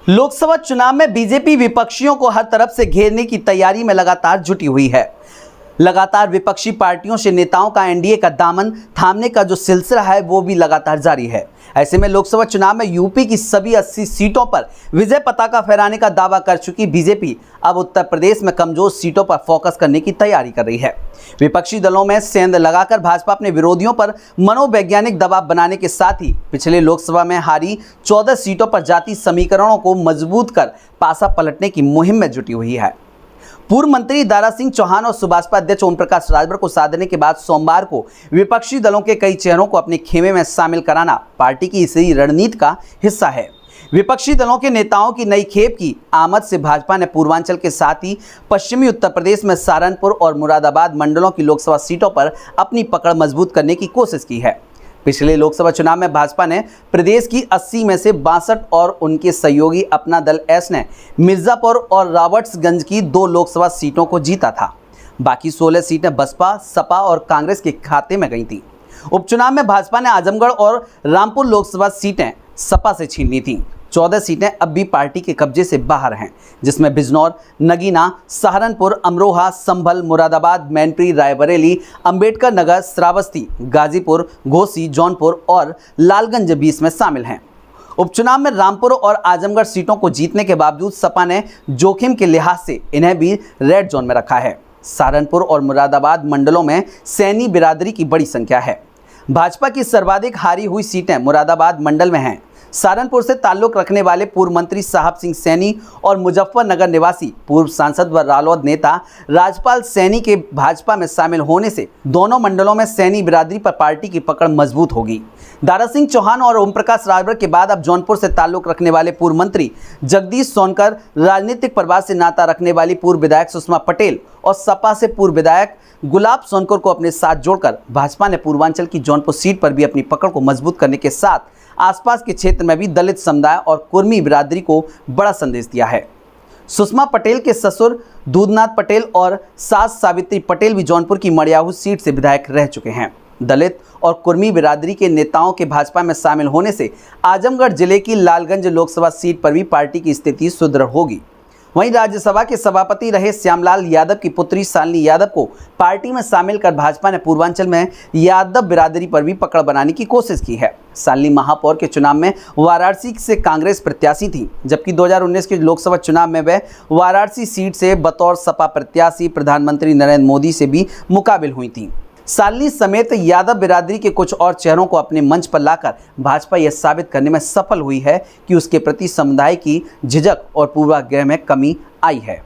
लोकसभा चुनाव में बीजेपी विपक्षियों को हर तरफ से घेरने की तैयारी में लगातार जुटी हुई है। लगातार विपक्षी पार्टियों से नेताओं का एनडीए का दामन थामने का जो सिलसिला है वो भी लगातार जारी है। ऐसे में लोकसभा चुनाव में यूपी की सभी 80 सीटों पर विजय पताका फहराने का दावा कर चुकी बीजेपी अब उत्तर प्रदेश में कमजोर सीटों पर फोकस करने की तैयारी कर रही है। विपक्षी दलों में सेंध लगाकर भाजपा अपने विरोधियों पर मनोवैज्ञानिक दबाव बनाने के साथ ही पिछले लोकसभा में हारी 14 सीटों पर जाति समीकरणों को मजबूत कर पासा पलटने की मुहिम में जुटी हुई है। पूर्व मंत्री दारा सिंह चौहान और सुभाषपा अध्यक्ष ओम प्रकाश राजभर को साधने के बाद सोमवार को विपक्षी दलों के कई चेहरों को अपने खेमे में शामिल कराना पार्टी की इसी रणनीति का हिस्सा है। विपक्षी दलों के नेताओं की नई खेप की आमद से भाजपा ने पूर्वांचल के साथ ही पश्चिमी उत्तर प्रदेश में सहारनपुर और मुरादाबाद मंडलों की लोकसभा सीटों पर अपनी पकड़ मजबूत करने की कोशिश की है। पिछले लोकसभा चुनाव में भाजपा ने प्रदेश की 80 में से 62 और उनके सहयोगी अपना दल एस ने मिर्जापुर और राबर्ट्सगंज की 2 लोकसभा सीटों को जीता था। बाकी 16 सीटें बसपा, सपा और कांग्रेस के खाते में गई थी। उपचुनाव में भाजपा ने आजमगढ़ और रामपुर लोकसभा सीटें सपा से छीन ली थी। 14 सीटें अब भी पार्टी के कब्जे से बाहर हैं, जिसमें बिजनौर, नगीना, सहारनपुर, अमरोहा, संभल, मुरादाबाद, मैनपुरी, रायबरेली, अंबेडकर नगर, श्रावस्ती, गाजीपुर, घोसी, जौनपुर और लालगंज भी इसमें शामिल हैं। उपचुनाव में रामपुर और आजमगढ़ सीटों को जीतने के बावजूद सपा ने जोखिम के लिहाज से इन्हें भी रेड जोन में रखा है। सहारनपुर और मुरादाबाद मंडलों में सैनी बिरादरी की बड़ी संख्या है। भाजपा की सर्वाधिक हारी हुई सीटें मुरादाबाद मंडल में हैं। सहारनपुर से ताल्लुक रखने वाले पूर्व मंत्री साहब सिंह सैनी और मुजफ्फरनगर निवासी पूर्व सांसद व रालोद नेता राजपाल सैनी के भाजपा में शामिल होने से दोनों मंडलों में सैनी बिरादरी पर पार्टी की पकड़ मजबूत होगी। दारा सिंह चौहान और ओम प्रकाश राजभर के बाद अब जौनपुर से ताल्लुक रखने वाले पूर्व मंत्री जगदीश सोनकर, राजनीतिक प्रवास से नाता रखने वाली पूर्व विधायक सुषमा पटेल और सपा से पूर्व विधायक गुलाब सोनकर को अपने साथ जोड़कर भाजपा ने पूर्वांचल की जौनपुर सीट पर भी अपनी पकड़ को मजबूत करने के साथ आसपास के क्षेत्र में भी दलित समुदाय और कुर्मी बिरादरी को बड़ा संदेश दिया है। सुषमा पटेल के ससुर दूधनाथ पटेल और सास सावित्री पटेल भी जौनपुर की मड़ियाहू सीट से विधायक रह चुके हैं। दलित और कुर्मी बिरादरी के नेताओं के भाजपा में शामिल होने से आजमगढ़ जिले की लालगंज लोकसभा सीट पर भी पार्टी की स्थिति सुदृढ़ होगी। वहीं राज्यसभा के सभापति रहे श्यामलाल यादव की पुत्री शालिनी यादव को पार्टी में शामिल कर भाजपा ने पूर्वांचल में यादव बिरादरी पर भी पकड़ बनाने की कोशिश की है। शालिनी महापौर के चुनाव में वाराणसी से कांग्रेस प्रत्याशी थी, जबकि 2019 के लोकसभा चुनाव में वह वाराणसी सीट से बतौर सपा प्रत्याशी प्रधानमंत्री नरेंद्र मोदी से भी मुकाबिल हुई थी। शालिनी समेत यादव बिरादरी के कुछ और चेहरों को अपने मंच पर लाकर भाजपा यह साबित करने में सफल हुई है कि उसके प्रति समुदाय की झिझक और पूर्वाग्रह में कमी आई है।